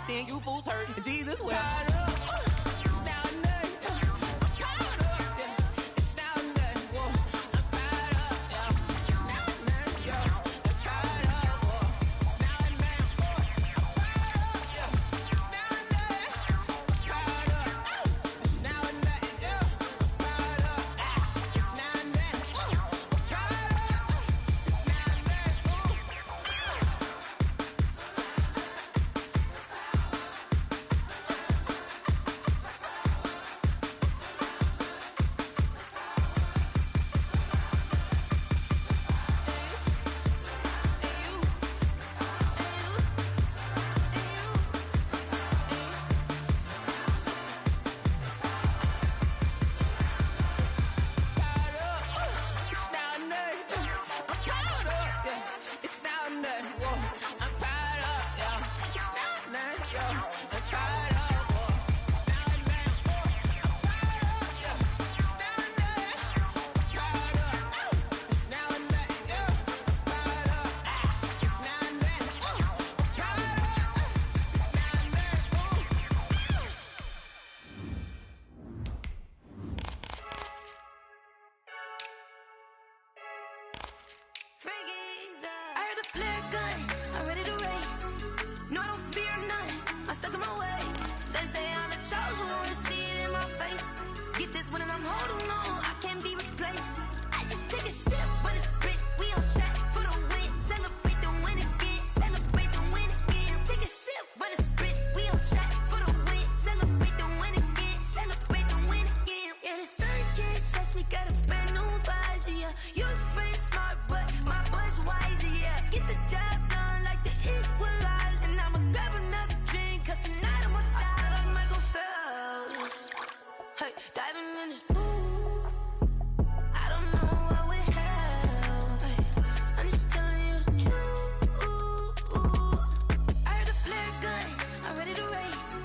understand you fools hurt. Jesus will. I heard the flare gun, I'm ready to race. No, I don't fear none, I'm stuck in my ways. They say I'm the chosen one, to see it in my face. Get this one and I'm holding on, I can't be replaced. I just take a sip, but it's split, we on track for the win. Celebrate the win again, celebrate the win again. Take a sip, but it's split, we on track for the win. Celebrate the win again, celebrate the win again. Yeah, the sun can't touch me, got a brand new visor, yeah. You're friend smart, but my bud's wiser, yeah. Get the job done like the equalizer. And I'ma grab another drink, cause tonight I'ma die like Michael Phelps. Hey, diving in this pool, I don't know what would help. Hey, I'm just telling you the truth. I heard the flare gun, I'm ready to race.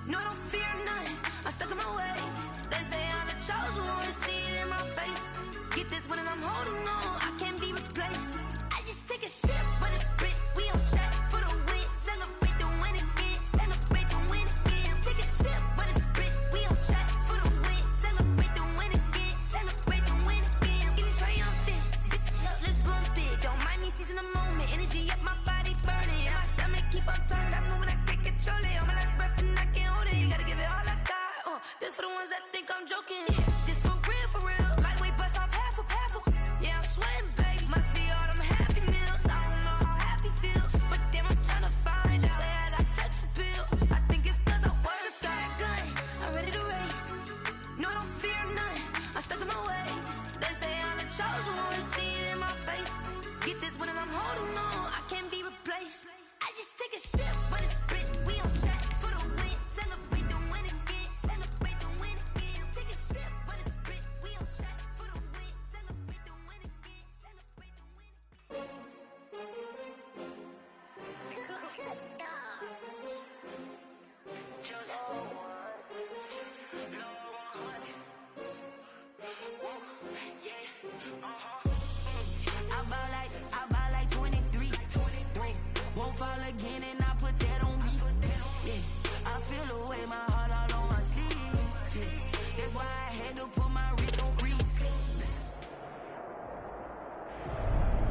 No, I don't fear none, I'm stuck in my ways. They say I'm the chosen one, to see it in my face. Get this one and I'm holding on, I can't be replaced. I just take a sip, but it's split, we on track for the win. Celebrate the win again, celebrate the win again. Take a sip, but it's split, we on track for the win. Celebrate the win again, celebrate the win again. Get it triumphant, look, let's bump it. Don't mind me seizing the moment, energy up my body burning. And my stomach keep on turning, stop moving, I can't control it. On my last breath and I can't hold it, you gotta give it all I got. This for the ones that think I'm joking. This for real, lightweight bust off half a. Yeah, I'm sweating, baby, must be all them happy meals. I don't know how happy feels, but damn, I'm trying to find out. Say I got sex appeal, I think it's cause I work out. Gun, I'm ready to race. No, I don't fear none, I'm stuck in my ways. They say I'm the chosen one, to see it in my face. Get this one and I'm holding on, I can't be replaced. I just take a sip, but it's split, we on track for the win. Celebrate the win again, celebrate the win again. Take a sip, but it's split, we on track for the win. Celebrate the win again, celebrate the win again. I buy like 23. Won't fall again and I put that on me. Yeah, I feel the way, my heart all on my sleeve. Yeah, that's why I had to put my wrist on freeze.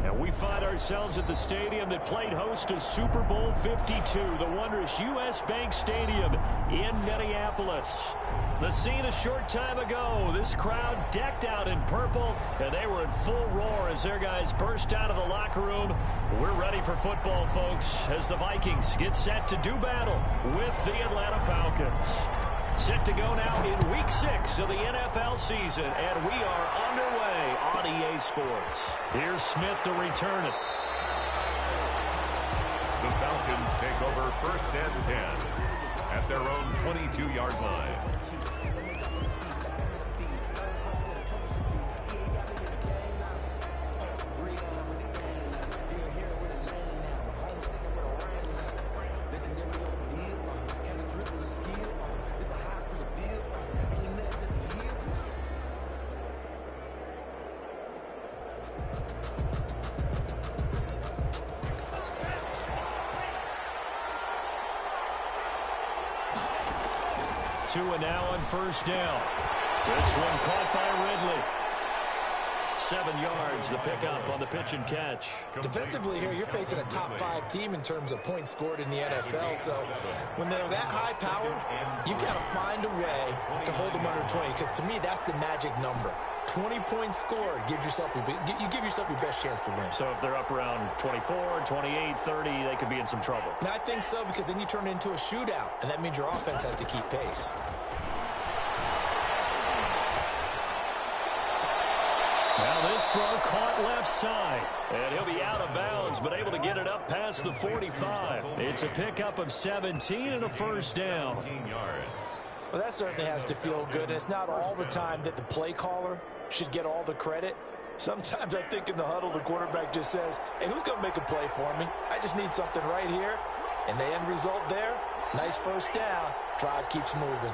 And we find ourselves at the stadium that played host to Super Bowl 52, the wondrous U.S. Bank Stadium in Minneapolis. The scene a short time ago, this crowd decked out in purple, and they were in full roar as their guys burst out of the locker room. We're ready for football, folks, as the Vikings get set to do battle with the Atlanta Falcons. Set to go now in Week 6 of the NFL season, and we are underway on EA Sports. Here's Smith to return it. The Falcons take over 1st and 10 at their own 22-yard line. Tua now on first down. This one caught by Ridley. 7 yards, the pickup on the pitch and catch. Defensively here, you're facing a top 5 team in terms of points scored in the NFL. So when they're that high powered, you've got to find a way to hold them under 20. Because to me, that's the magic number. 20 points scored gives yourself you give yourself your best chance to win. So if they're up around 24, 28, 30, they could be in some trouble. And I think so, because then you turn it into a shootout, and that means your offense has to keep pace. Now this throw caught left side, and he'll be out of bounds, but able to get it up past the 45. It's a pickup of 17 and a first down. Well, that certainly has to feel good, and it's not all the time that the play caller should get all the credit. Sometimes I think in the huddle, the quarterback just says, hey, who's going to make a play for me? I just need something right here. And the end result there, nice first down. Drive keeps moving.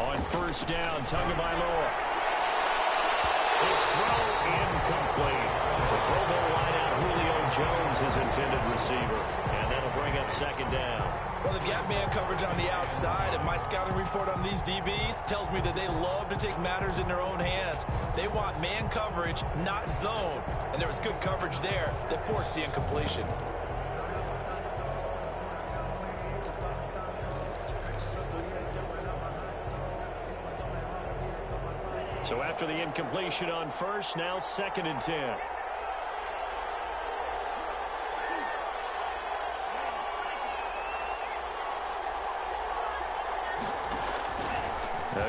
On first down, Tagovailoa. His throw incomplete. The Pro Bowl wideout Julio Jones is intended receiver, and that'll bring up second down. Well, they've got man coverage on the outside, and my scouting report on these DBs tells me that they love to take matters in their own hands. They want man coverage, not zone, and there was good coverage there that forced the incompletion. So after the incompletion on first, now 2nd and 10.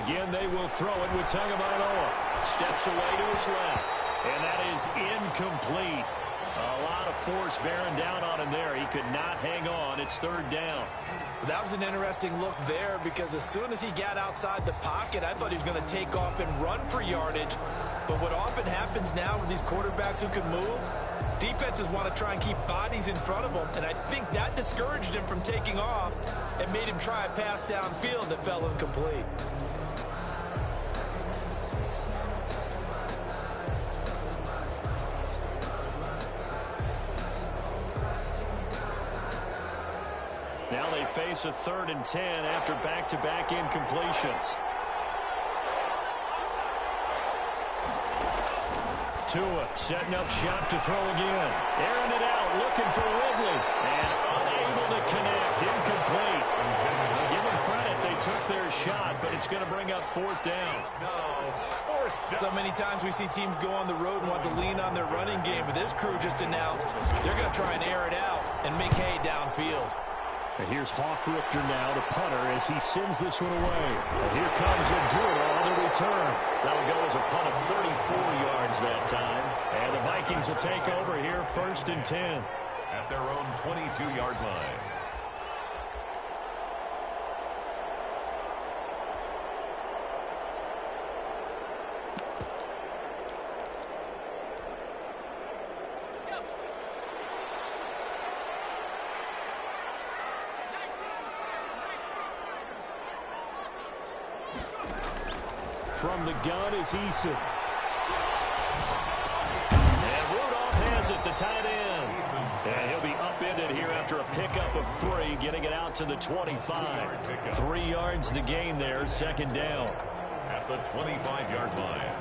Again, they will throw it with Tagovailoa. Steps away to his left, and that is incomplete. A lot of force bearing down on him there. He could not hang on. It's 3rd down. That was an interesting look there, because as soon as he got outside the pocket, I thought he was going to take off and run for yardage. But what often happens now with these quarterbacks who can move, defenses want to try and keep bodies in front of them, and I think that discouraged him from taking off and made him try a pass downfield that fell incomplete. Now they face a 3rd and 10 after back-to-back incompletions. Tua setting up shop to throw again. Airing it out, looking for Ridley. And unable to connect, incomplete. Give them credit, they took their shot, but it's going to bring up 4th down. So many times we see teams go on the road and want to lean on their running game, but this crew just announced they're going to try and air it out and make hay downfield. And here's Hofrichter now to punter as he sends this one away. And here comes Endura on the return. That'll go as a punt of 34 yards that time. And the Vikings will take over here 1st and 10. At their own 22-yard line. From the gun is Eason. And Rudolph has it, the tight end. And he'll be upended here after a pickup of 3, getting it out to the 25. 3 yards the gain there, 2nd down. At the 25-yard line.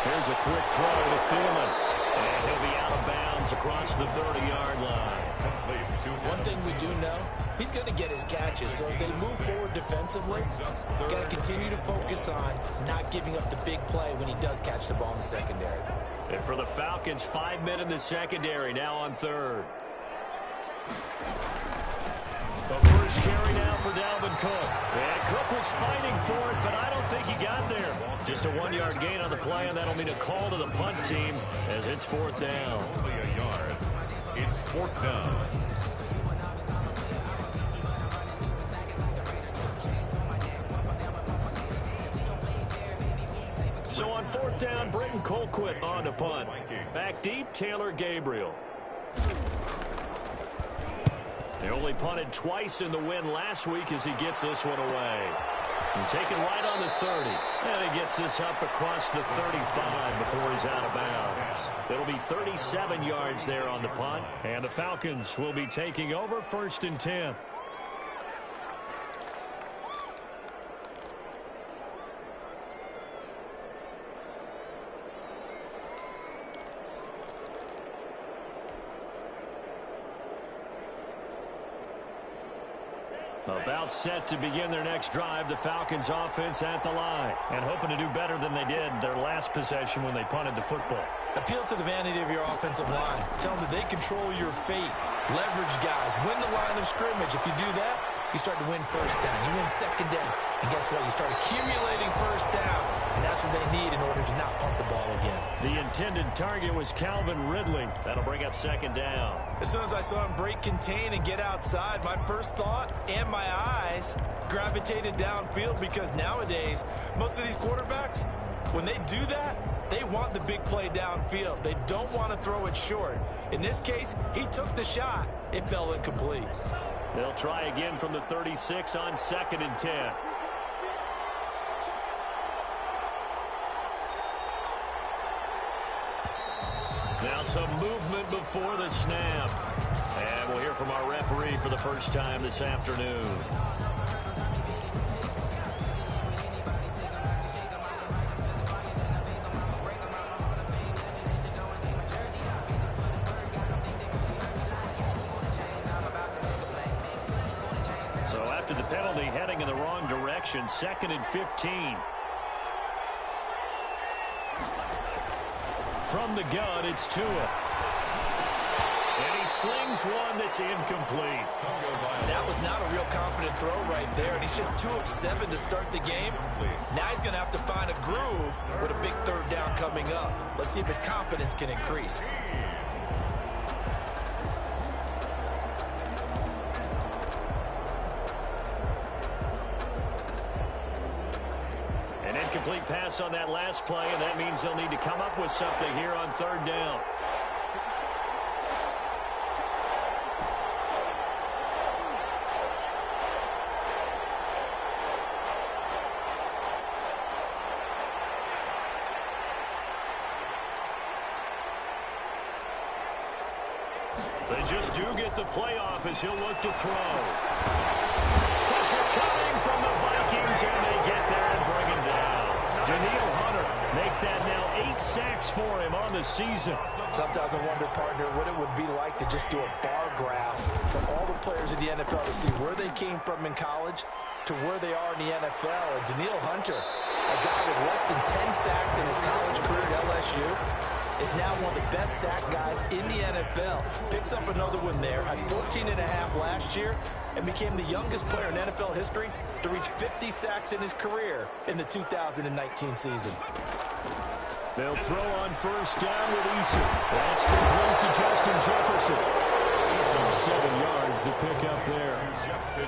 Here's a quick throw to Thielen. And he'll be out of bounds across the 30-yard line. One thing we do know, he's going to get his catches. So if they move forward defensively, got to continue to focus on not giving up the big play when he does catch the ball in the secondary. And for the Falcons, 5 men in the secondary, now on 3rd. The first carry now for Dalvin Cook. And Cook was fighting for it, but I don't think he got there. Just a 1-yard gain on the play, and that'll mean a call to the punt team as it's 4th down. Only a yard. It's 4th down. So on 4th down, Britton Colquitt on to punt. Back deep, Taylor Gabriel. They only punted twice in the win last week as he gets this one away. And taken right on the 30. And he gets this up across the 35 before he's out of bounds. It'll be 37 yards there on the punt. And the Falcons will be taking over 1st and 10. About set to begin their next drive, the Falcons offense at the line. And hoping to do better than they did their last possession when they punted the football. Appeal to the vanity of your offensive line. Tell them that they control your fate. Leverage guys. Win the line of scrimmage. If you do that, you start to win 1st down. You win 2nd down. And guess what? You start accumulating 1st downs. And that's what they need in order to not punt the ball again. The intended target was Calvin Ridley. That'll bring up 2nd down. As soon as I saw him break contain and get outside, my first thought and my eyes gravitated downfield, because nowadays, most of these quarterbacks, when they do that, they want the big play downfield. They don't want to throw it short. In this case, he took the shot. It fell incomplete. They'll try again from the 36 on 2nd and 10. Now some movement before the snap. And we'll hear from our referee for the first time this afternoon. So after the penalty, heading in the wrong direction, 2nd and 15. From the gun, it's Tua. And he slings one that's incomplete. That was not a real confident throw right there, and he's just 2 of 7 to start the game. Now he's going to have to find a groove with a big 3rd down coming up. Let's see if his confidence can increase. Incomplete pass on that last play, and that means they'll need to come up with something here on 3rd down. They just do get the playoff as he'll look to throw. Pressure coming from the Vikings, and they get there and bring him down. Daniil Hunter make that now 8 sacks for him on the season. Sometimes I wonder, partner, what it would be like to just do a bar graph for all the players in the NFL to see where they came from in college to where they are in the NFL. And Daniil Hunter, a guy with less than 10 sacks in his college career at LSU, is now one of the best sack guys in the NFL. Picks up another one there, had 14.5 last year, and became the youngest player in NFL history to reach 50 sacks in his career in the 2019 season. They'll throw on 1st down with Eason. That's complete to Justin Jefferson. 7 yards to pick up there.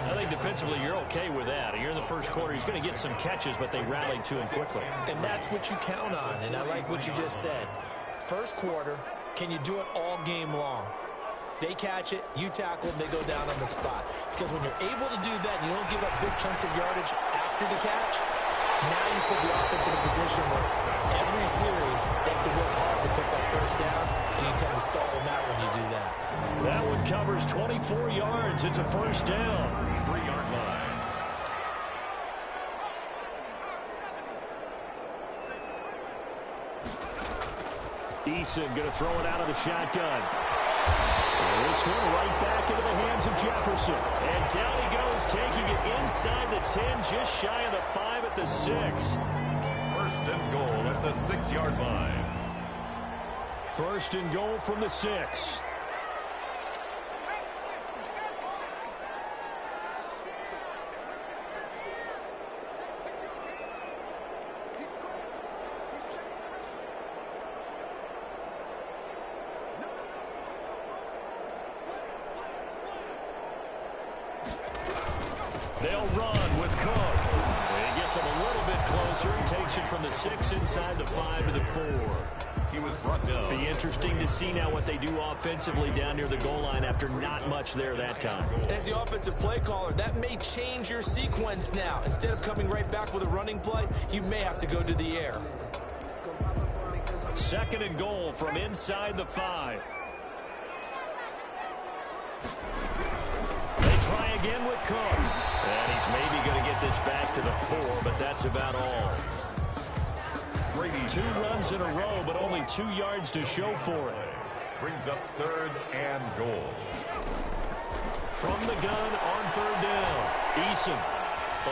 I think defensively you're okay with that. You're in the 1st quarter. He's going to get some catches, but they rallied to him quickly. And that's what you count on, and I like what you just said. 1st quarter, can you do it all game long? They catch it, you tackle them, they go down on the spot. Because when you're able to do that, and you don't give up big chunks of yardage after the catch, now you put the offense in a position where every series they have to work hard to pick up 1st downs, and you tend to stall them out when you do that. That one covers 24 yards. It's a 1st down. 3-yard line. Eason going to throw it out of the shotgun. And this one right back into the hands of Jefferson. And down he goes, taking it inside the 10, just shy of the 5 at the 6. 1st and goal at the 6-yard line. 1st and goal from the 6. They'll run with Cook. He gets him a little bit closer. He takes it from the 6 inside the 5 to the 4. He was brought down. Be interesting to see now what they do offensively down near the goal line after not much there that time. As the offensive play caller, that may change your sequence now. Instead of coming right back with a running play, you may have to go to the air. 2nd and goal from inside the 5. They try again with Cook. And he's maybe going to get this back to the 4, but that's about all. 2 runs in a row, but only 2 yards to show for it. Brings up 3rd and goal. From the gun on 3rd down. Eason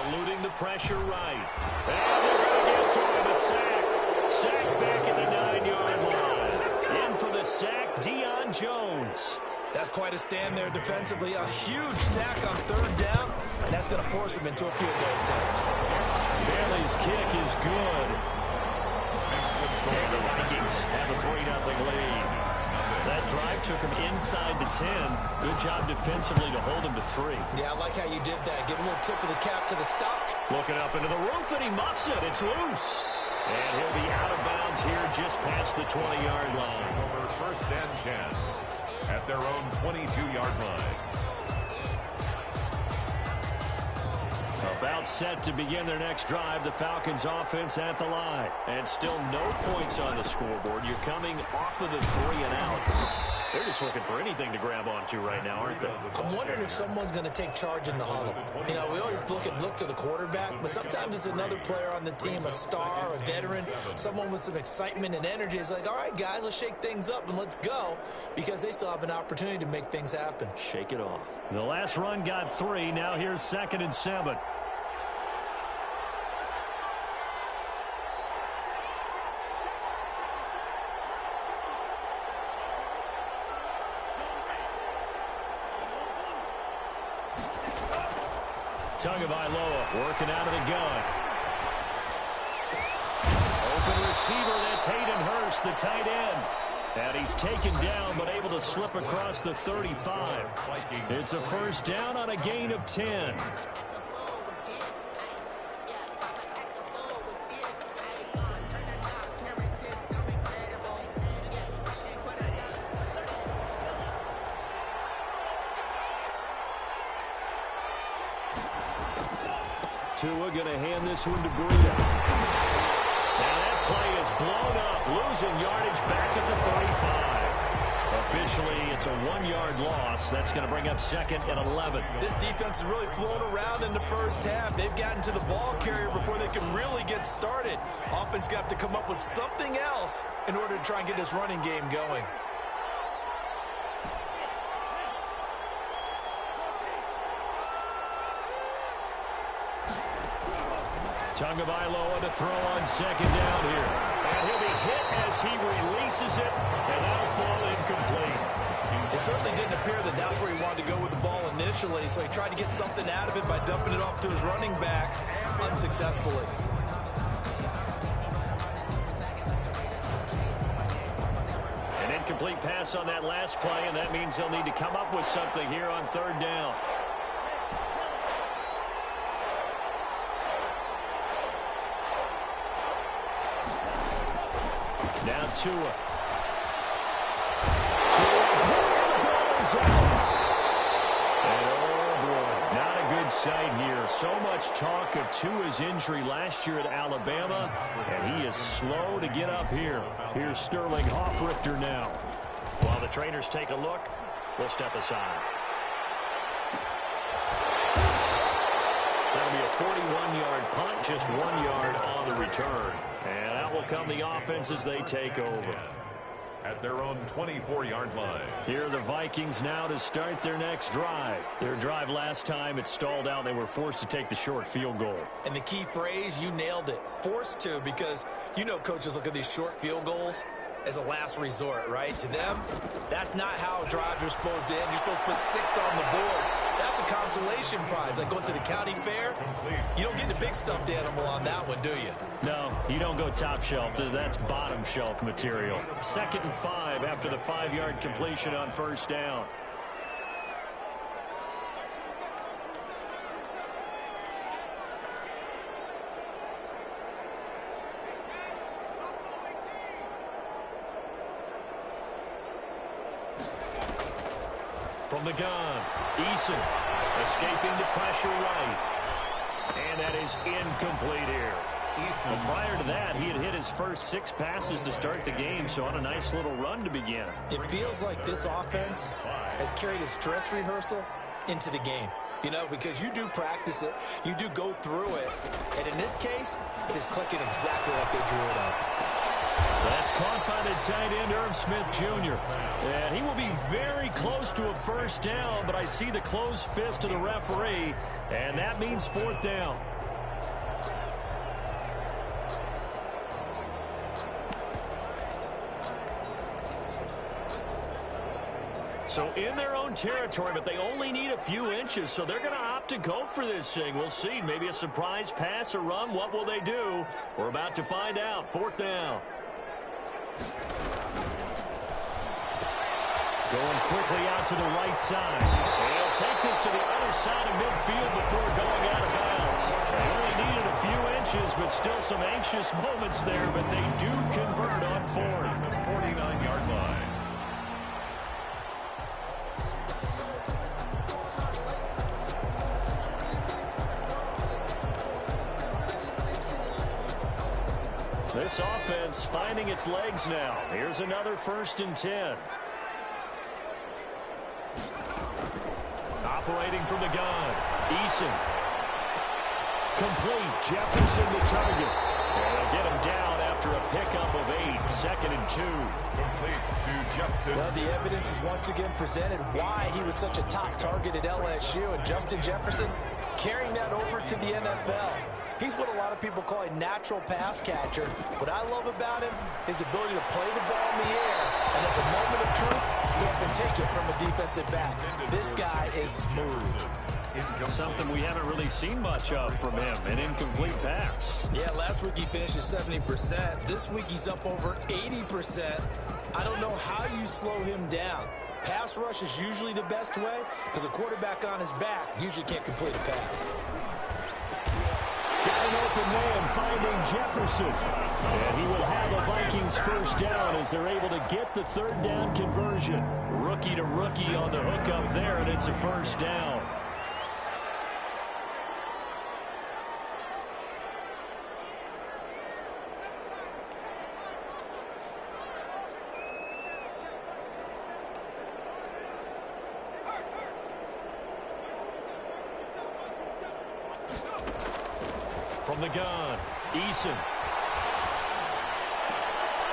eluding the pressure right. And they're going to get to him, a sack. Sack back at the 9-yard line. In for the sack, Deion Jones. That's quite a stand there defensively. A huge sack on 3rd down, and that's going to force him into a field goal attempt. Bailey's kick is good. And the Vikings have a 3-0 lead. That drive took him inside the 10. Good job defensively to hold him to 3. Yeah, I like how you did that. Give a little tip of the cap to the stop. Looking up into the roof, and he muffs it. It's loose. And he'll be out of bounds here just past the 20-yard line. Over 1st and 10 at their own 22-yard line. About set to begin their next drive, the Falcons offense at the line. And still no points on the scoreboard. You're coming off of the 3 and out. They're just looking for anything to grab onto right now, aren't they? I'm wondering if someone's going to take charge in the huddle. You know, we always look to the quarterback, but sometimes it's another player on the team, a star, a veteran, someone with some excitement and energy. It's like, all right, guys, let's shake things up and let's go, because they still have an opportunity to make things happen. Shake it off. The last run got 3. Now here's 2nd and 7. Tagovailoa working out of the gun. Open receiver, that's Hayden Hurst, the tight end. And he's taken down, but able to slip across the 35. It's a 1st down on a gain of 10. Tua going to hand this one to Breida. Now that play is blown up, losing yardage back at the 35. Officially, it's a 1-yard loss. That's going to bring up 2nd and 11. This defense is really flown around in the first half. They've gotten to the ball carrier before they can really get started. Offense got to come up with something else in order to try and get this running game going. Tagovailoa to throw on 2nd down here. And he'll be hit as he releases it, and that'll fall incomplete. It certainly didn't appear that that's where he wanted to go with the ball initially, so he tried to get something out of it by dumping it off to his running back unsuccessfully. An incomplete pass on that last play, and that means they'll need to come up with something here on 3rd down. Now Tua. Goes out. And oh boy, not a good sight here. So much talk of Tua's injury last year at Alabama, and he is slow to get up here. Here's Sterling Hoffrichter now. While the trainers take a look, we'll step aside. That'll be a 41-yard punt, just 1 yard on the return. And out will come the offense as they take over. At their own 24-yard line. Here are the Vikings now to start their next drive. Their drive last time, it stalled out. They were forced to take the short field goal. And the key phrase, you nailed it. Forced to, because you know coaches look at these short field goals as a last resort, right? To them, that's not how drives are supposed to end. You're supposed to put 6 on the board. That's a consolation prize. Like going to the county fair, you don't get the big stuffed animal on that one, do you? No, you don't go top shelf. That's bottom shelf material. 2nd and 5 after the 5-yard completion on 1st down. From the gun, Eason escaping the pressure right. And that is incomplete here. Well, prior to that, he had hit his first 6 passes to start the game, so on a nice little run to begin. It feels like this offense has carried its dress rehearsal into the game. You know, because you do practice it, you do go through it, and in this case, it is clicking exactly like they drew it up. That's caught by the tight end, Irv Smith Jr. And he will be very close to a first down, but I see the closed fist of the referee, and that means 4th down. So in their own territory, but they only need a few inches, so they're going to opt to go for this thing. We'll see. Maybe a surprise pass or run. What will they do? We're about to find out. 4th down. Going quickly out to the right side. And he'll take this to the other side of midfield before going out of bounds. They only needed a few inches, but still some anxious moments there, but they do convert on 4th. 49-yard line. This offense finding its legs now. Here's another 1st and 10. Operating from the gun. Eason. Complete. Jefferson the target. And they'll get him down after a pickup of 8. 2nd and 2. Complete to Justin. Well, the evidence is once again presented why he was such a top target at LSU, and Justin Jefferson carrying that over to the NFL. He's what a lot of people call a natural pass catcher. What I love about him is the ability to play the ball in the air, and at the moment of truth, go up and take it from a defensive back. This guy is smooth. Something we haven't really seen much of from him, an incomplete pass. Yeah, last week he finished at 70%. This week he's up over 80%. I don't know how you slow him down. Pass rush is usually the best way because a quarterback on his back usually can't complete a pass. Got an open man finding Jefferson. And he will have a Vikings first down as they're able to get the 3rd down conversion. Rookie to rookie on the hook up there, and it's a first down. From the gun, Eason.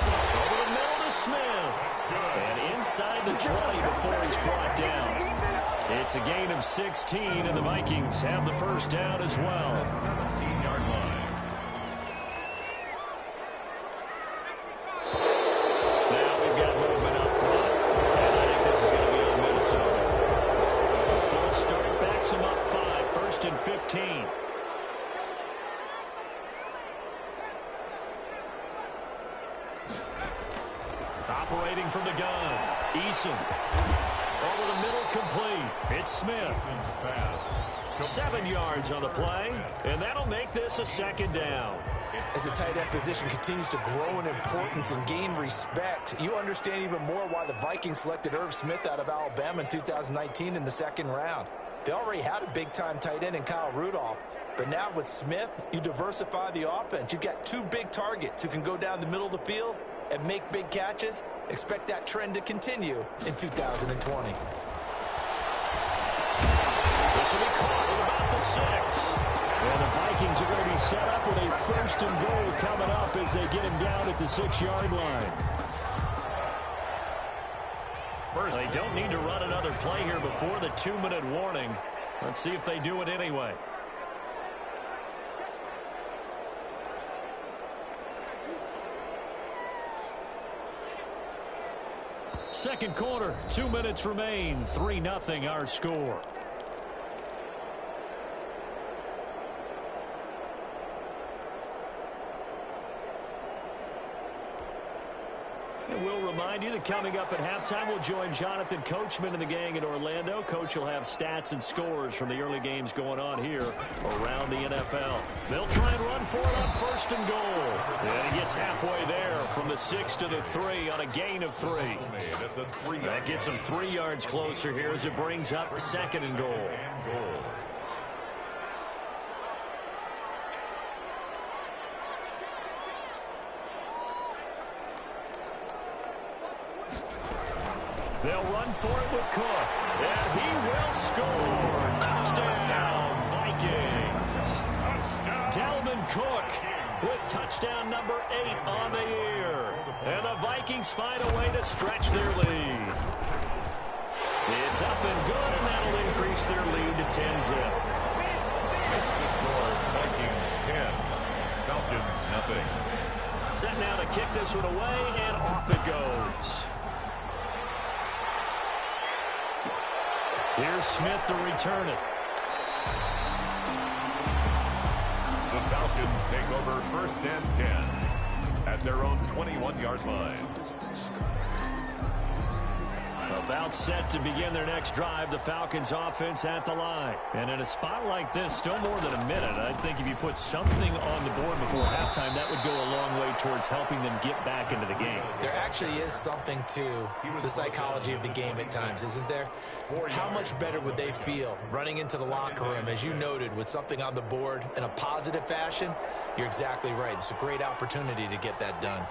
Over the middle to Smith. And inside the 20 before he's brought down. It's a gain of 16, and the Vikings have the first down as well. 17-yard line. Now we've got movement up front. And I think this is going to be on Minnesota. A false start backs him up 5. 1st and 15. Operating from the gun, Eason. Over the middle, complete. It's Smith. 7 yards on the play, and that'll make this a 2nd down. As the tight end position continues to grow in importance and gain respect, you understand even more why the Vikings selected Irv Smith out of Alabama in 2019 in the 2nd round. They already had a big-time tight end in Kyle Rudolph, but now with Smith, you diversify the offense. You've got 2 big targets who can go down the middle of the field and make big catches. Expect that trend to continue in 2020. This will be caught at about the 6. And the Vikings are going to be set up with a 1st and goal coming up as they get him down at the 6-yard line. They don't need to run another play here before the 2-minute warning. Let's see if they do it anyway. Second quarter, 2 minutes remain. 3-0 our score. And we'll remind you that coming up at halftime, we'll join Jonathan Coachman and the gang in Orlando. Coach will have stats and scores from the early games going on here around the NFL. They'll try and run for it on 1st and goal. And he gets halfway there from the 6 to the 3 on a gain of 3. That gets him 3 yards closer here as it brings up 2nd and goal. They'll run for it with Cook, and he will score. Touchdown, Vikings. Dalvin Cook with touchdown number 8 on the year. And the Vikings find a way to stretch their lead. It's up and good, and that'll increase their lead to 10-zip. Makes the score Vikings 10, Falcons nothing. Set now to kick this one away, and off it goes. Here's Smith to return it. The Falcons take over 1st and 10 at their own 21-yard line. About set to begin their next drive, the Falcons offense at the line. And in a spot like this, still more than a minute, I think if you put something on the board before halftime, that would go a long way towards helping them get back into the game. There actually is something to the psychology of the game at times, isn't there? How much better would they feel running into the locker room, as you noted, with something on the board in a positive fashion? You're exactly right. It's a great opportunity to get that done.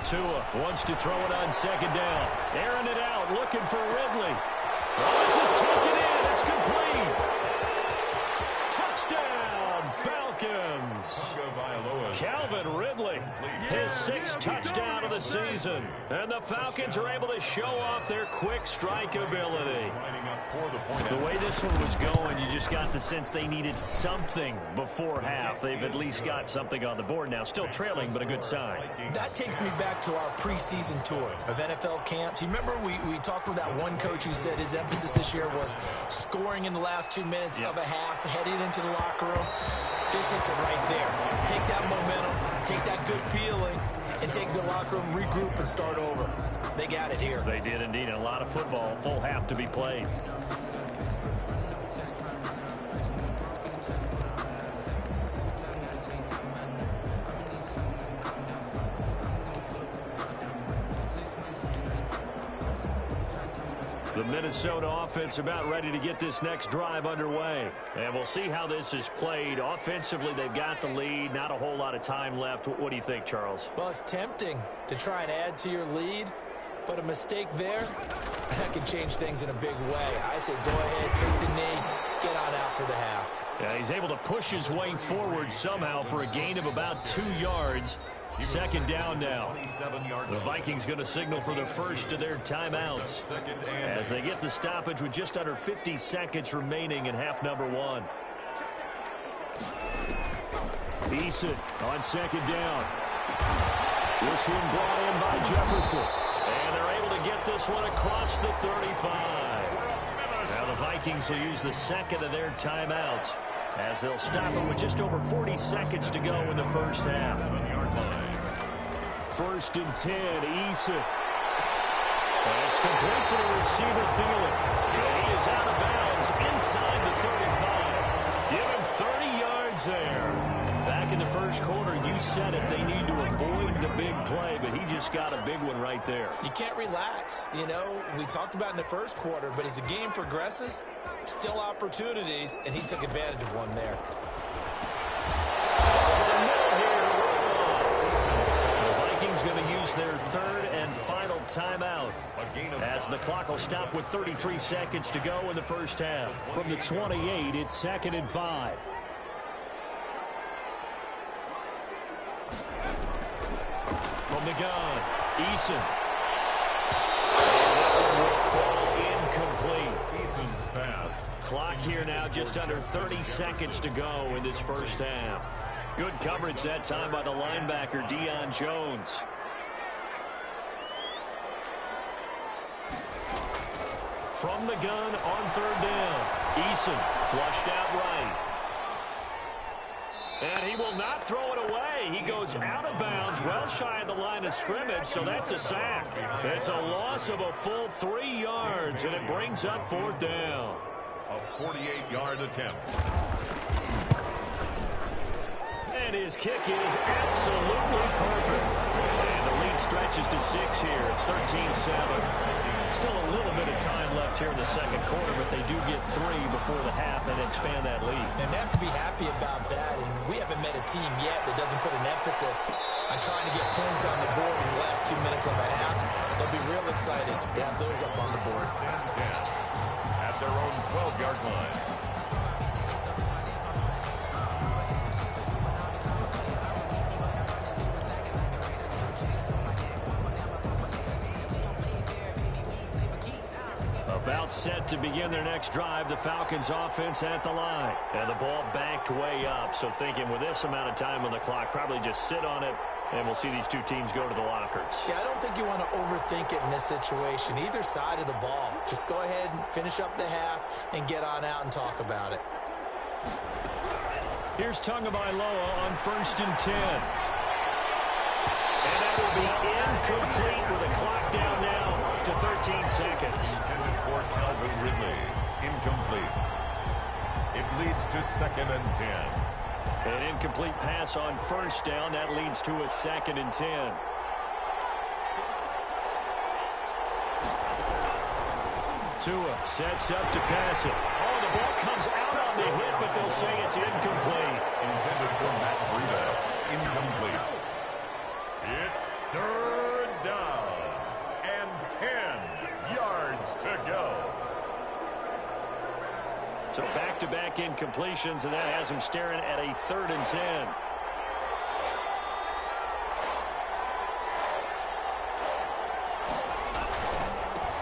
Tua wants to throw it on 2nd down. Airing it out, looking for Ridley. Oh, this is taken in. It's complete. Touchdown, Falcons. Calvin Ridley, his 6th touchdown of the season. And the Falcons are able to show off their quick strike ability. The way this one was going, you just got the sense they needed something before half. They've at least got something on the board now. Still trailing, but a good sign. That takes me back to our preseason tour of NFL camps. You remember we talked with that one coach who said his emphasis this year was scoring in the last 2 minutes of a half, heading into the locker room. This hits it right there. Take that momentum, take that good feeling, and take the locker room, regroup, and start over. They got it here. They did indeed. A lot of football, full half to be played. The Minnesota offense about ready to get this next drive underway. And we'll see how this is played. Offensively, they've got the lead. Not a whole lot of time left. What do you think, Charles? Well, it's tempting to try and add to your lead, but a mistake there, that can change things in a big way. I say go ahead, take the knee, get on out for the half. Yeah, he's able to push his way forward somehow for a gain of about 2 yards. 2nd down now. The Vikings going to signal for the first of their timeouts as they get the stoppage with just under 50 seconds remaining in half number 1. Eason on 2nd down. This one brought in by Jefferson. And they're able to get this one across the 35. Now the Vikings will use the 2nd of their timeouts as they'll stop it with just over 40 seconds to go in the first half. 1st and 10, Eason. That's complete to the receiver, Thielen. And he is out of bounds inside the 35. Give him 30 yards there. Back in the first quarter, you said it, they need to avoid the big play, but he just got a big one right there. You can't relax. You know, we talked about in the first quarter, but as the game progresses, still opportunities, and he took advantage of one there. Going to use their 3rd and final timeout as the clock will stop with 33 seconds to go in the first half. From the 28, it's 2nd and 5. From the gun, Eason. Will fall incomplete. Eason's pass. Clock here now, just under 30 seconds to go in this first half. Good coverage that time by the linebacker, Deion Jones. From the gun on 3rd down. Eason flushed out right. And he will not throw it away. He goes out of bounds, well shy of the line of scrimmage, so that's a sack. It's a loss of a full 3 yards, and it brings up 4th down. A 48-yard attempt. And his kick is absolutely perfect. And the lead stretches to 6 here. It's 13-7. Still a little bit of time left here in the second quarter, but they do get 3 before the half and expand that lead. And they have to be happy about that. And we haven't met a team yet that doesn't put an emphasis on trying to get points on the board in the last 2 minutes of a half. They'll be real excited to have those up on the board. 10-10 at their own 12-yard line. About set to begin their next drive, the Falcons offense at the line. And the ball backed way up, so thinking with this amount of time on the clock, probably just sit on it, and we'll see these two teams go to the lockers. Yeah, I don't think you want to overthink it in this situation, either side of the ball. Just go ahead and finish up the half and get on out and talk about it. Here's Tagovailoa on 1st and 10. And that will be incomplete with a clock down now to 13 seconds. Intended for Calvin Ridley. Incomplete. It leads to 2nd and 10. An incomplete pass on 1st down. That leads to a 2nd and 10. Tua sets up to pass it. Oh, the ball comes out on the hit, but they'll say it's incomplete. Intended for Matt Breida. Incomplete. It's 3rd down and 10 yards to go. So back-to-back incompletions, and that has him staring at a 3rd and 10.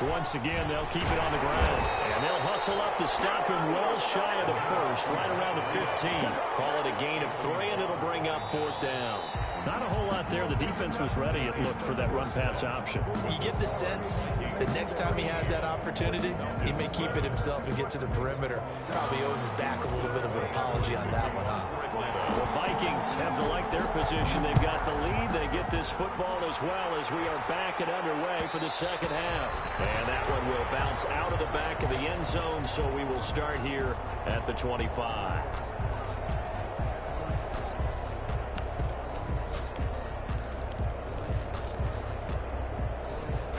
Once again, they'll keep it on the ground. And they'll hustle up to stop him well shy of the 1st, right around the 15. Call it a gain of 3, and it'll bring up 4th down. Not a whole lot there. The defense was ready, it looked, for that run-pass option. You get the sense that next time he has that opportunity, he may keep it himself and get to the perimeter. Probably owes his back a little bit of an apology on that one, huh? The Vikings have to like their position. They've got the lead. They get this football as well as we are back and underway for the second half. And that one will bounce out of the back of the end zone, so we will start here at the 25.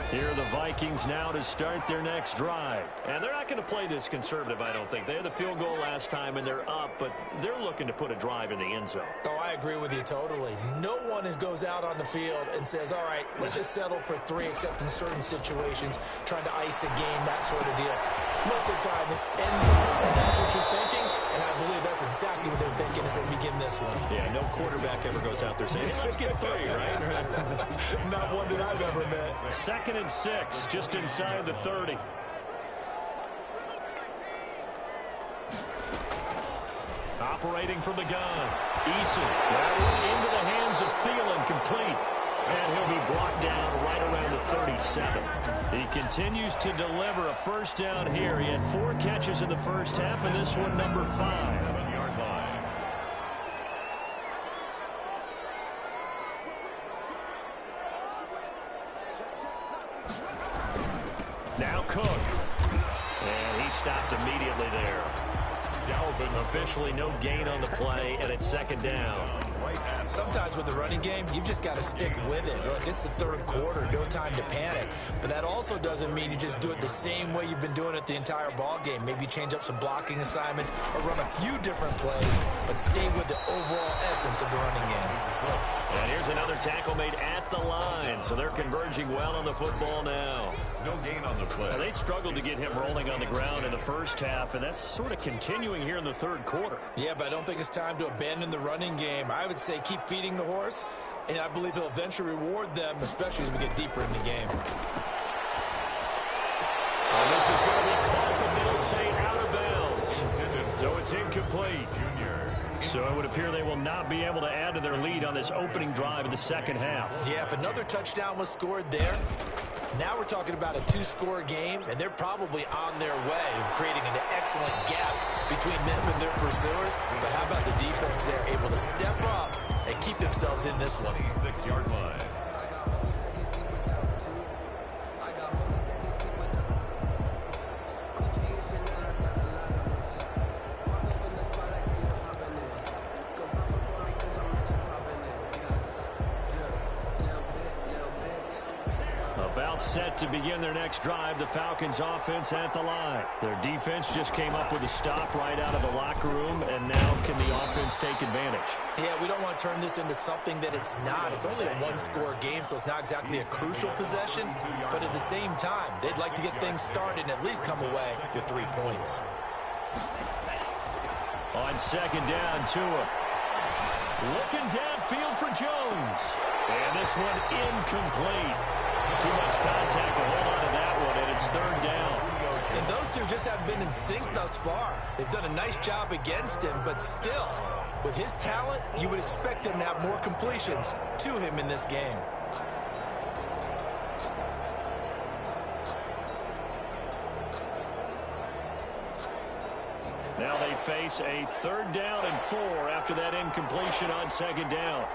Here are the Vikings now to start their next drive. And they're not going to play this conservative, I don't think. They had the field goal last time, and they're up, but they're looking to put a drive in the end zone. Oh, I agree with you totally. No one goes out on the field and says, all right, let's just settle for 3, except in certain situations, trying to ice a game, that sort of deal. Most of the time, it's end zone, and that's what you're thinking, and I believe that's exactly what they're thinking as they begin this one. Yeah, no quarterback ever goes out there saying, hey, let's get 3, right? Not one that I've ever met. 2nd and 6, just inside the 30. Operating from the gun. Eason. That was into the hands of Thielen, complete. And he'll be brought down right around the 37. He continues to deliver a 1st down here. He had 4 catches in the first half, and this one number 5. 7-yard line. Now Cook. And he stopped immediately there. Dalvin officially no gain on the play, and it's 2nd down. Sometimes with the running game, you've just got to stick with it. Look, it's the 3rd quarter, no time to panic. But that also doesn't mean you just do it the same way you've been doing it the entire ball game. Maybe change up some blocking assignments or run a few different plays, but stay with the overall essence of the running game. And here's another tackle made at the line, so they're converging well on the football now. No gain on the play. Now, they struggled to get him rolling on the ground in the first half, and that's sort of continuing here in the 3rd quarter. Yeah, but I don't think it's time to abandon the running game. I would say keep feeding the horse, and I believe he'll eventually reward them, especially as we get deeper in the game. And this is going to be caught, but they'll say out of bounds. So it's incomplete. So it would appear they will not be able to add to their lead on this opening drive of the second half. Yeah, if another touchdown was scored there, Now we're talking about a two-score game, and they're probably on their way of creating an excellent gap between them and their pursuers. But how about the defense there, able to step up and keep themselves in this one? 6-yard line. About set to begin their next drive, the Falcons offense at the line. Their defense just came up with a stop right out of the locker room, and now can the offense take advantage? Yeah, we don't want to turn this into something that it's not. It's only a one-score game, so it's not exactly a crucial possession, but at the same time, they'd like to get things started and at least come away with 3 points. On second down, Tua. Looking downfield for Jones. And this one incomplete. Too much contact to hold on to that one, and it's third down. And those two just haven't been in sync thus far. They've done a nice job against him, but still, with his talent, you would expect them to have more completions to him in this game. Now they face a third down and 4 after that incompletion on second down.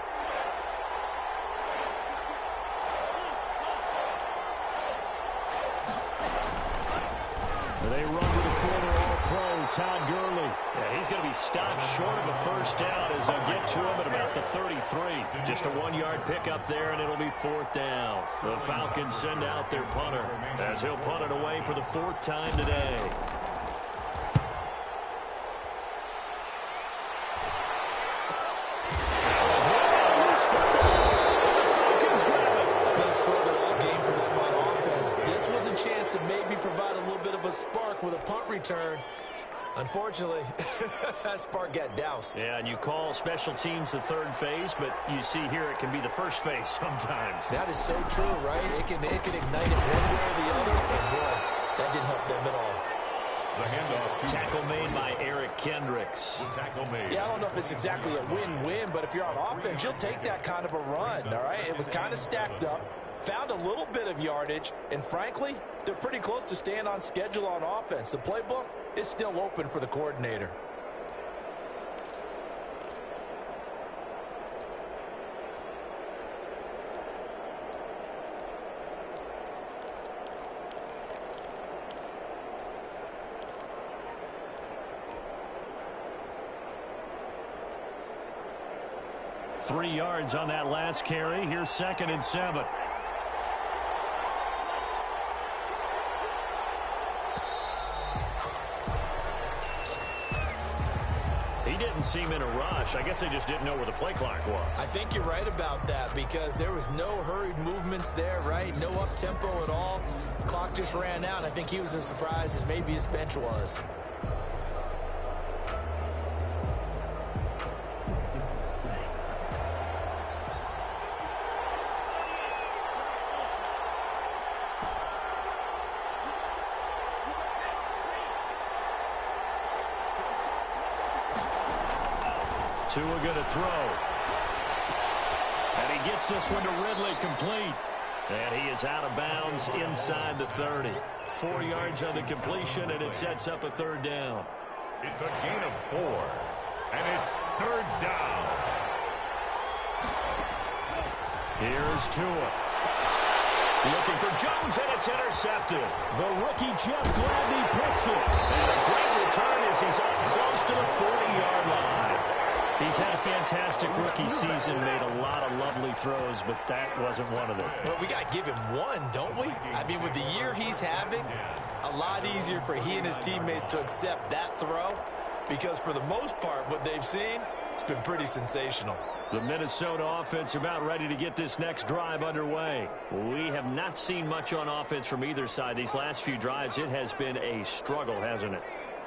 They run to the former All-Pro, Todd Gurley. Yeah, he's going to be stopped short of a first down as they'll get to him at about the 33. Just a 1-yard pickup there, and it'll be fourth down. The Falcons send out their punter as he'll punt it away for the 4th time today. With a punt return. Unfortunately, that spark got doused. Yeah, and you call special teams the third phase, but you see here it can be the first phase sometimes. That is so true, right? It can ignite it one way or the other, and boy, that didn't help them at all. The handoff. Tackle made by Eric Kendricks. Tackle made. Yeah, I don't know if it's exactly a win-win, but if you're on offense, you'll take that kind of a run, all right? It was kind of stacked up. Found a little bit of yardage, and frankly, they're pretty close to staying on schedule on offense. The playbook is still open for the coordinator. Three yards on that last carry. Here's 2nd and 7. He didn't seem in a rush. I guess they just didn't know where the play clock was. I think you're right about that because there was no hurried movements there, right? No up-tempo at all. Clock just ran out. I think he was as surprised as maybe his bench was. Tua going to throw. And he gets this one to Ridley complete. And he is out of bounds inside the 30. 4 yards on the completion, and it sets up a third down. It's a gain of 4. And it's third down. Here's Tua. Looking for Jones, and it's intercepted. The rookie Jeff Gladney picks it. And a great return as he's up close to the 40-yard line. He's had a fantastic rookie season, made a lot of lovely throws, but that wasn't one of them. Well, we got to give him one, don't we? I mean, with the year he's having, a lot easier for he and his teammates to accept that throw because for the most part, what they've seen, it's been pretty sensational. The Minnesota offense about ready to get this next drive underway. We have not seen much on offense from either side. These last few drives, it has been a struggle, hasn't it?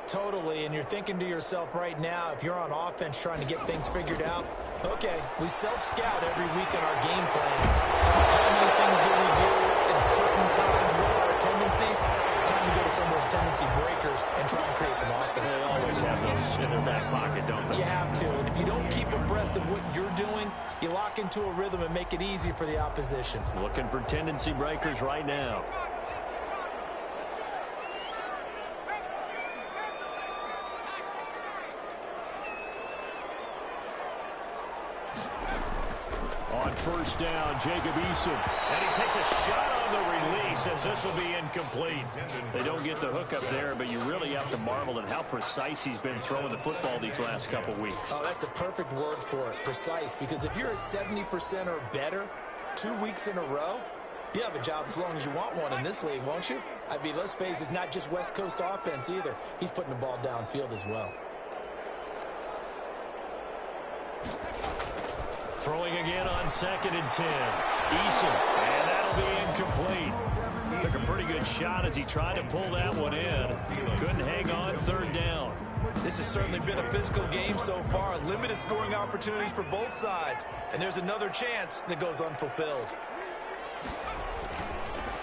Totally, and you're thinking to yourself right now, if you're on offense trying to get things figured out, okay, we self-scout every week in our game plan. How many things do we do at certain times? What are our tendencies? Time to go to somewhere those tendency breakers and try and create some offense. They always have those in their back pocket, don't they? You have to, and if you don't keep abreast of what you're doing, you lock into a rhythm and make it easy for the opposition. Looking for tendency breakers right now. On first down, Jacob Eason. And he takes a shot on the release as this will be incomplete. They don't get the hook up there, but you really have to marvel at how precise he's been throwing the football these last couple weeks. Oh, that's the perfect word for it, precise. Because if you're at 70% or better 2 weeks in a row, you have a job as long as you want one in this league, won't you? I mean, let's face it, it's not just West Coast offense either. He's putting the ball downfield as well. Throwing again on 2nd and 10. Eason, and that'll be incomplete. Took a pretty good shot as he tried to pull that one in. Couldn't hang on 3rd down. This has certainly been a physical game so far. Limited scoring opportunities for both sides. And there's another chance that goes unfulfilled.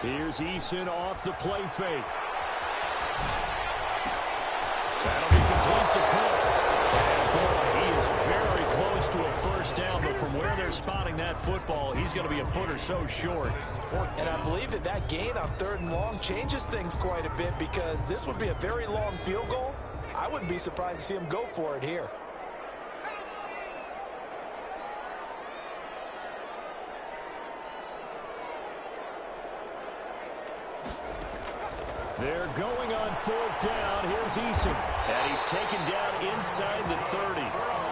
Here's Eason off the play fake. That'll be complete to Cook. And boy, he is very close to a first down, but from where they're spotting that football, he's going to be a foot or so short. And I believe that gain on 3rd and long changes things quite a bit, because this would be a very long field goal. I wouldn't be surprised to see him go for it here. They're going on 4th down. Here's Eason. And he's taken down inside the 30.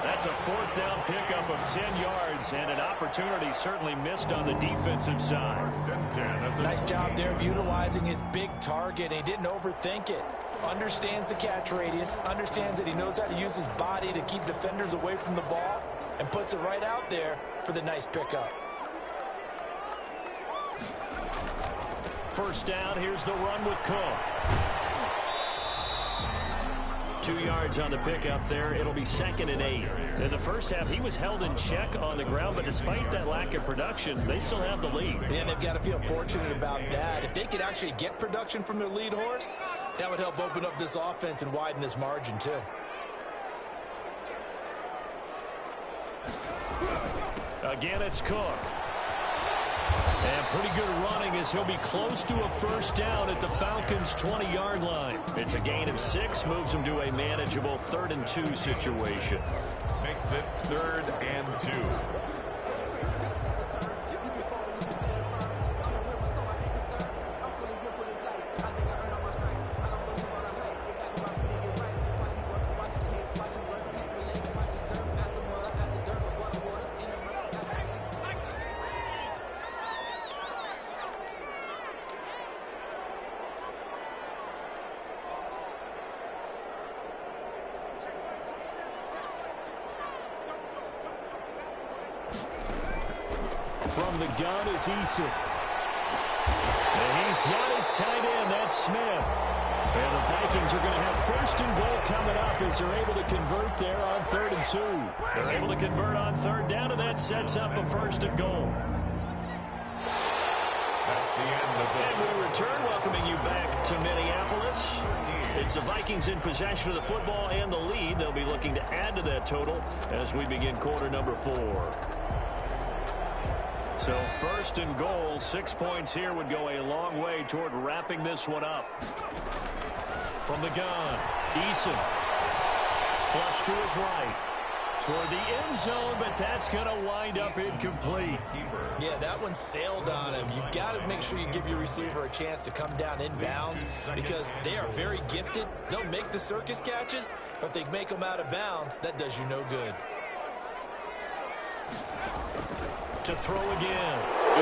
That's a 4th down pickup of 10 yards, and an opportunity certainly missed on the defensive side. Nice job there of utilizing his big target. He didn't overthink it. Understands the catch radius, understands that he knows how to use his body to keep defenders away from the ball, and puts it right out there for the nice pickup. First down, here's the run with Cook. 2 yards on the pickup there. It'll be 2nd and 8. In the first half, he was held in check on the ground, but despite that lack of production, they still have the lead. And they've got to feel fortunate about that. If they could actually get production from their lead horse, that would help open up this offense and widen this margin too. Again, it's Cook. And pretty good running as he'll be close to a first down at the Falcons' 20-yard line. It's a gain of 6, moves him to a manageable 3rd and 2 situation. Makes it 3rd and 2. From the gun is Eason. And he's got his tight end. That's Smith. And the Vikings are going to have 1st and goal coming up as they're able to convert there on 3rd and 2. They're able to convert on 3rd down, and that sets up a 1st and goal. That's the end of it. And we return, welcoming you back to Minneapolis. It's the Vikings in possession of the football and the lead. They'll be looking to add to that total as we begin quarter number 4. So 1st and goal, 6 points here would go a long way toward wrapping this one up. From the gun, Eason. Flush to his right. Toward the end zone, but that's going to wind up incomplete. Yeah, that one sailed on him. You've got to make sure you give your receiver a chance to come down inbounds, because they are very gifted. They'll make the circus catches, but if they make them out of bounds, that does you no good. To throw again.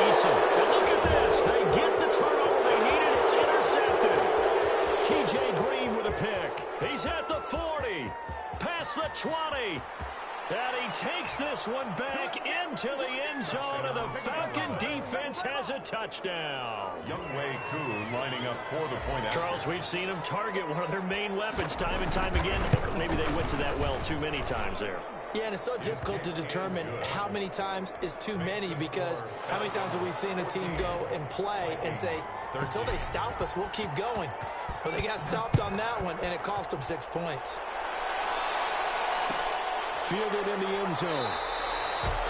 Eason. And look at this. They get the turnover they needed. It's intercepted. T.J. Green with a pick. He's at the 40. Past the 20. And he takes this one back into the end zone, and the Falcon defense has a touchdown. Younghoe Koo lining up for the point out. Charles, we've seen them target one of their main weapons time and time again. Maybe they went to that well too many times there. Yeah, and it's so difficult to determine how many times is too many, because how many times have we seen a team go and play and say, until they stop us, we'll keep going. Well, they got stopped on that one, and it cost them 6 points. Fielded in the end zone.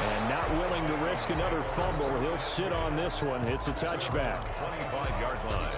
And not willing to risk another fumble. He'll sit on this one. It's a touchback. 25-yard line.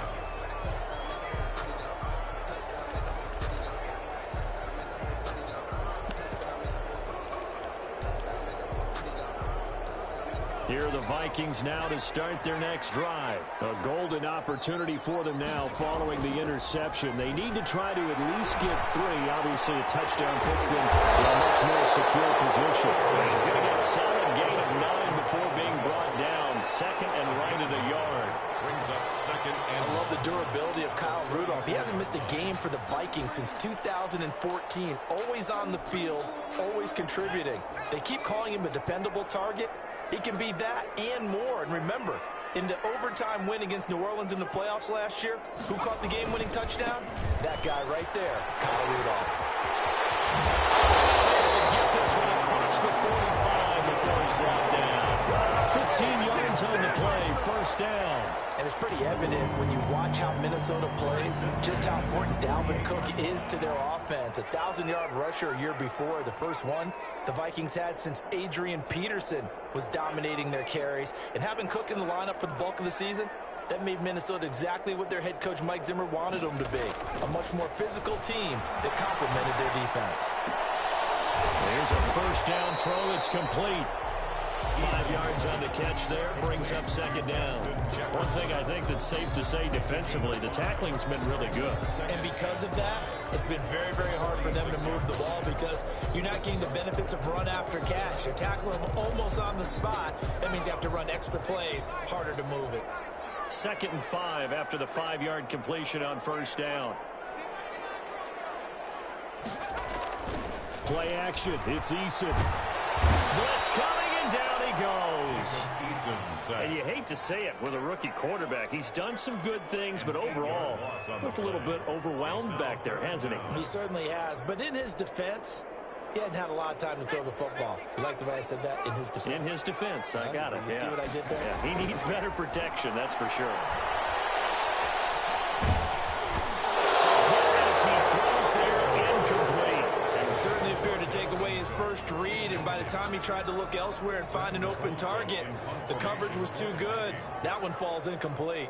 Here are the Vikings now to start their next drive. A golden opportunity for them now following the interception. They need to try to at least get 3. Obviously, a touchdown puts them in a much more secure position. He's going to get a solid gain of 9 before being brought down. Second and right at a yard. Brings up second and... I love the durability of Kyle Rudolph. He hasn't missed a game for the Vikings since 2014. Always on the field, always contributing. They keep calling him a dependable target. He can be that and more. And remember, in the overtime win against New Orleans in the playoffs last year, who caught the game-winning touchdown? That guy right there, Kyle Rudolph. Get this one across the 45 before he's brought down. 15 yards on the play, first down. And it's pretty evident when you watch how Minnesota plays, just how important Dalvin Cook is to their offense. A 1,000-yard rusher a year before, the first one the Vikings had since Adrian Peterson was dominating their carries. And having Cook in the lineup for the bulk of the season, that made Minnesota exactly what their head coach Mike Zimmer wanted them to be. A much more physical team that complemented their defense. Here's a first down throw that's complete. 5 yards on the catch there, brings up second down. One thing I think that's safe to say defensively, the tackling's been really good. And because of that, it's been very, very hard for them to move the ball, because you're not getting the benefits of run after catch. You're tackling them almost on the spot. That means you have to run extra plays, harder to move it. 2nd and 5 after the 5-yard completion on first down. Play action, it's Eason. Blitz coming, and down he goes. And you hate to say it with a rookie quarterback. He's done some good things, but overall, looked a little bit overwhelmed back there, hasn't he? He certainly has. But in his defense, he hadn't had a lot of time to throw the football. You like the way I said that? In his defense. In his defense, I got it. You see what I did there? Yeah, he needs better protection, that's for sure. As he throws there, incomplete. Certainly appeared to take away his first read, and by the time he tried to look elsewhere and find an open target, the coverage was too good. That one falls incomplete.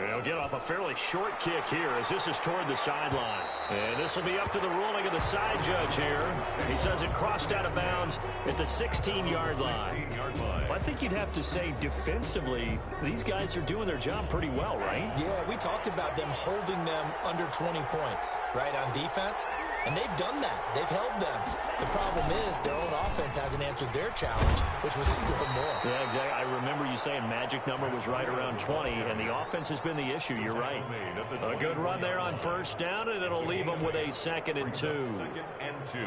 He'll get off a fairly short kick here as this is toward the sideline. And this will be up to the ruling of the side judge here. He says it crossed out of bounds at the 16-yard line. Well, I think you'd have to say defensively, these guys are doing their job pretty well, right? Yeah, we talked about them holding them under 20 points, right, on defense. And they've done that. They've held them. The problem is their own offense hasn't answered their challenge, which was to score more. Yeah, exactly. I remember you saying magic number was right around 20, and the offense has been the issue. You're right. A good run there on first down, and it'll leave them with a 2nd and 2. 2nd and 2.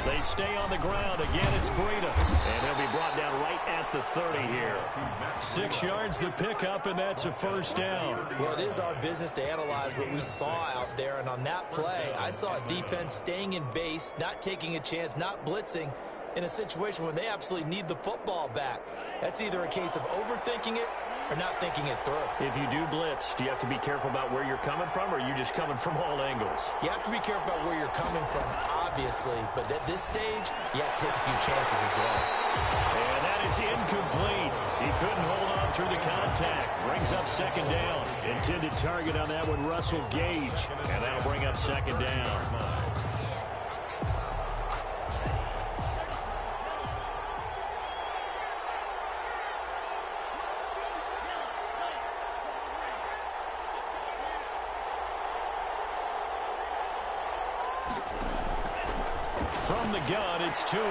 They stay on the ground. Again, it's Breida. And he'll be brought down right at the 30 here. 6 yards the pickup, and that's a first down. Well, it is our business to analyze what we saw out there. And on that play, I saw a defense staying in base, not taking a chance, not blitzing in a situation when they absolutely need the football back. That's either a case of overthinking it or not thinking it through. If you do blitz, do you have to be careful about where you're coming from, or are you just coming from all angles? You have to be careful about where you're coming from, obviously, but at this stage, you have to take a few chances as well. And that is incomplete. He couldn't hold on through the contact. Brings up second down. Intended target on that one, Russell Gage. And that'll bring up second down. From the gun, it's Tua.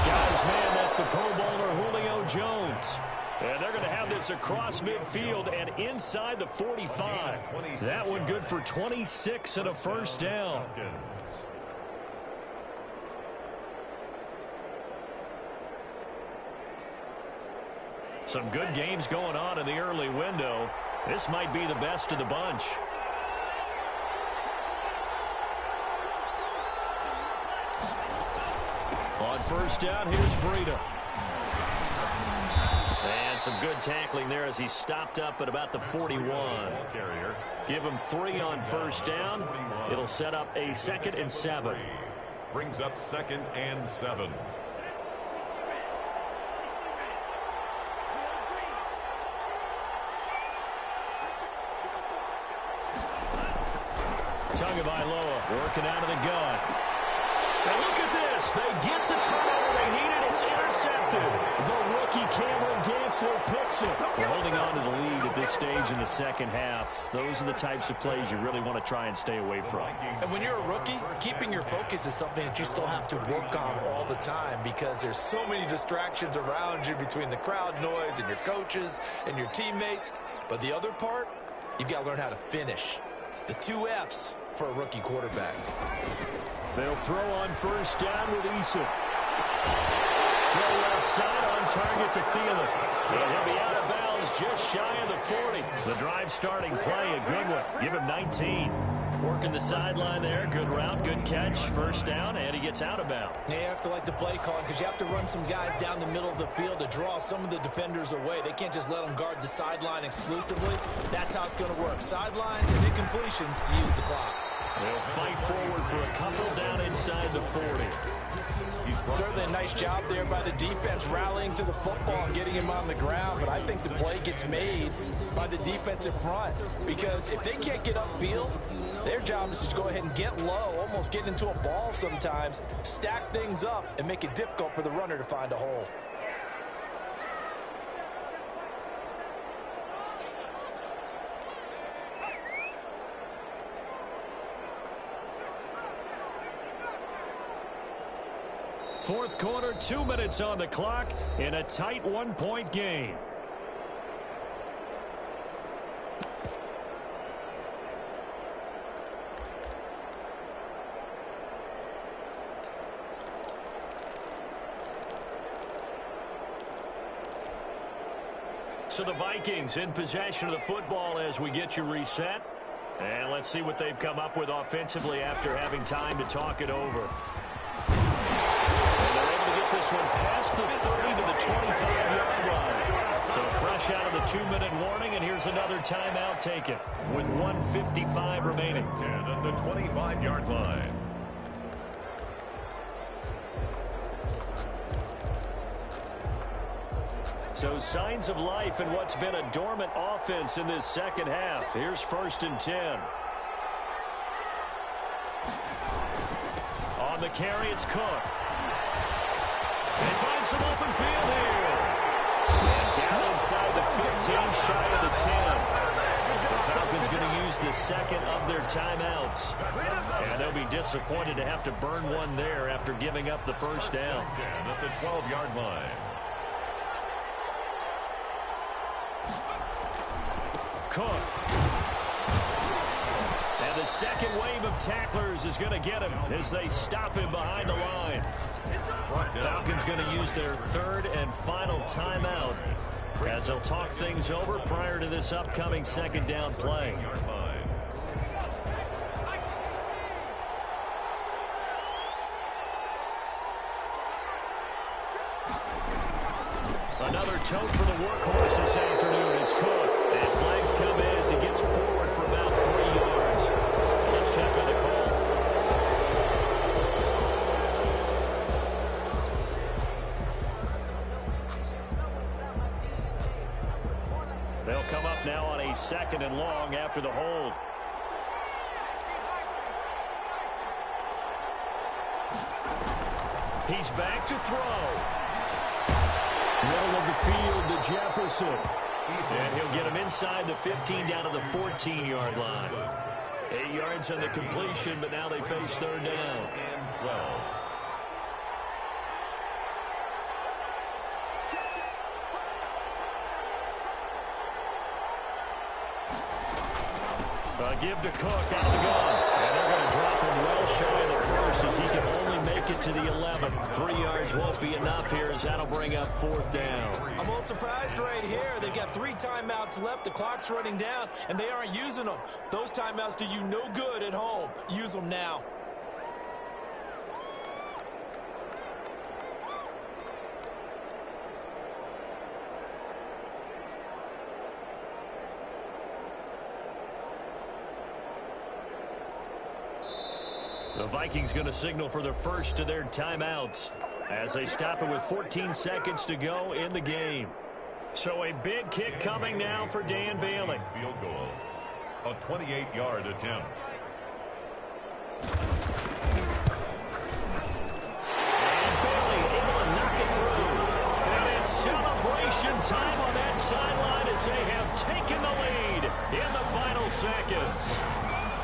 Guys, man, that's the Pro Bowler Julio Jones. And they're going to have this across midfield and inside the 45. That one good for 26 and a first down. Some good games going on in the early window. This might be the best of the bunch. On first down, here's Breida. And some good tackling there as he stopped up at about the 41. Give him 3 on first down. It'll set up a 2nd and 7. Brings up 2nd and 7. Tagovailoa working out of the gun. And look at this. They get the turnover they needed. It's intercepted. The rookie Cameron Dantzler picks it. We're holding on to the lead at this stage in the second half. Those are the types of plays you really want to try and stay away from. And when you're a rookie, keeping your focus is something that you still have to work on all the time because there's so many distractions around you between the crowd noise and your coaches and your teammates. But the other part, you've got to learn how to finish. It's the 2 F's for a rookie quarterback. They'll throw on first down with Eason. Throw left side on target to Thielen. And he'll be out of bounds just shy of the 40. The drive starting play, a good one. Give him 19. Working the sideline there. Good route, good catch. First down, and he gets out of bounds. Yeah, you have to like the play calling because you have to run some guys down the middle of the field to draw some of the defenders away. They can't just let them guard the sideline exclusively. That's how it's going to work. Sidelines and incompletions to use the clock. They'll fight forward for a couple down inside the 40. Certainly a nice job there by the defense rallying to the football and getting him on the ground, but I think the play gets made by the defensive front because if they can't get upfield, their job is to go ahead and get low, almost get into a ball sometimes, stack things up, and make it difficult for the runner to find a hole. Fourth quarter, 2 minutes on the clock in a tight 1-point game. So the Vikings in possession of the football as we get you reset. And let's see what they've come up with offensively after having time to talk it over. This one past the 30 to the 25-yard line. So fresh out of the 2-minute warning, and here's another timeout taken with 1:55 remaining. 10 at the 25-yard line. So signs of life in what's been a dormant offense in this second half. Here's 1st and 10. On the carry, it's Cook. They find some open field here. And down inside the 15, shy of the 10. The Falcons going to use the second of their timeouts. And they'll be disappointed to have to burn one there after giving up the first down. 10 at the 12-yard line. Cook. And the second wave of tacklers is going to get him as they stop him behind the line. Falcons going to use their 3rd and final timeout as they'll talk things over prior to this upcoming 2nd down play. Another tote for the workhorse this afternoon. It's Cook. And flags come in as he gets forward for about 3 yards. Let's check on the call. They'll come up now on a 2nd and long after the hold. He's back to throw. Middle of the field to Jefferson. And he'll get him inside the 15 down to the 14-yard line. 8 yards on the completion, but now they face 3rd down. And 12. Give to Cook out of the gun. And they're going to drop him well shy of the first as he can only make it to the 11. 3 yards won't be enough here as that'll bring up 4th down. I'm a little surprised right here. They've got 3 timeouts left. The clock's running down, and they aren't using them. Those timeouts do you no good at home. Use them now. The Vikings going to signal for the first of their timeouts as they stop it with 14 seconds to go in the game. So a big kick coming now for Dan Bailey. Field goal. A 28-yard attempt. And Bailey able to knock it through. And it's celebration time on that sideline as they have taken the lead in the final seconds.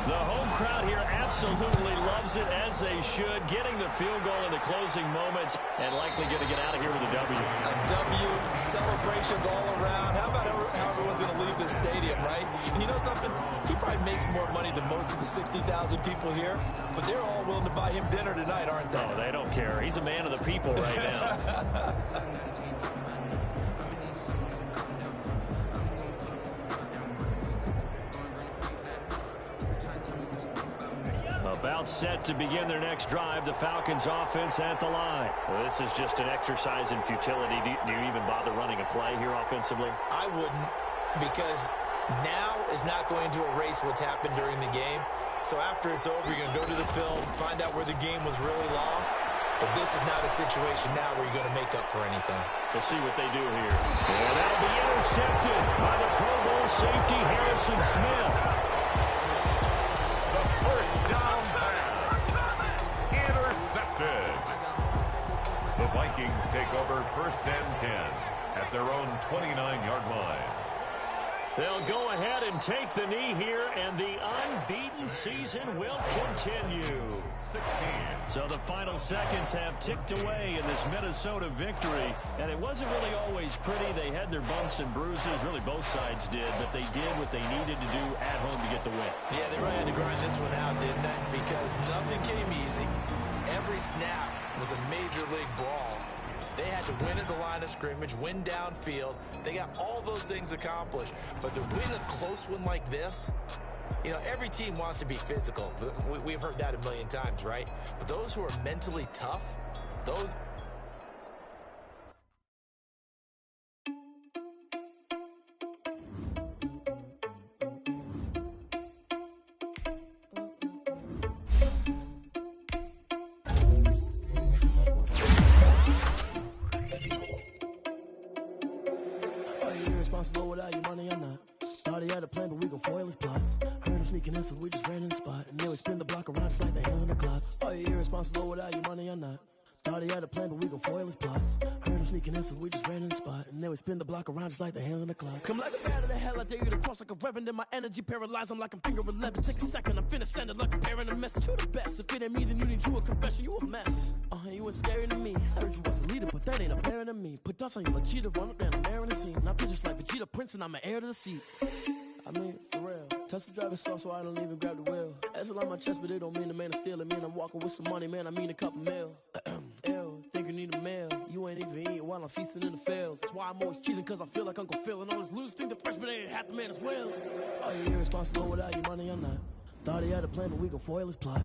The home crowd here absolutely loves it, as they should, getting the field goal in the closing moments and likely going to get out of here with a W. A W, celebrations all around. How about how everyone's going to leave this stadium, right? And you know something? He probably makes more money than most of the 60,000 people here, but they're all willing to buy him dinner tonight, aren't they? Oh, they don't care. He's a man of the people right now. About set to begin their next drive, the Falcons offense at the line. Well, this is just an exercise in futility. Do you even bother running a play here offensively? I wouldn't, because now is not going to erase what's happened during the game. So after it's over, you're going to go to the film, find out where the game was really lost. But this is not a situation now where you're going to make up for anything. We'll see what they do here. And that'll be intercepted by the Pro Bowl safety Harrison Smith. The first down pass. Intercepted. The Vikings take over 1st and 10 at their own 29-yard line. They'll go ahead and take the knee here, and the unbeaten season will continue. 16. So the final seconds have ticked away in this Minnesota victory, and it wasn't really always pretty. They had their bumps and bruises, really both sides did, but they did what they needed to do at home to get the win. Yeah, they really had to grind this one out, didn't they? Because nothing came easy. Every snap was a major league brawl. They had to win at the line of scrimmage, win downfield. They got all those things accomplished. But to win a close one like this, you know, every team wants to be physical. We've heard that a million times, right? But those who are mentally tough, those... Responsible without your money or not. Thought he had a plan, but we gon' foil his plot. Heard him sneaking in, so we just ran in the spot. And then we spin the block around just like the hand on the clock. Are you irresponsible without your money or not? Thought he had a plan, but we gon' foil his plot. Heard him sneaking in, so we just ran in the spot. And then we spin the block around just like the hands on the clock. Come like a bat of the hell, I dare you to cross like a reverend. In my energy paralyzed, I'm like I'm finger 11. Take a second, I'm finna send it like a parent a message. You the best, if it ain't me, then you need you a confession. You a mess. You was scary to me. I heard you was the leader, but that ain't apparent to me. Put dust on you like cheetah, run up down the air in the scene. I feel just like Vegeta Prince, and I'm an heir to the seat. I mean, for real. Touch the driver's soft, so I don't even grab the wheel. That's on my chest, but it don't mean the man is stealing. Man, I'm walking with some money, man. I mean a couple mil. Ew, think you need a meal. You ain't even eating while I'm feasting in the field. That's why I'm always cheesing, cause I feel like Uncle Phil. And all those losers think the freshman ain't half the man as well. Are you irresponsible without your money or not? Thought he had a plan, but we gon' foil his plot.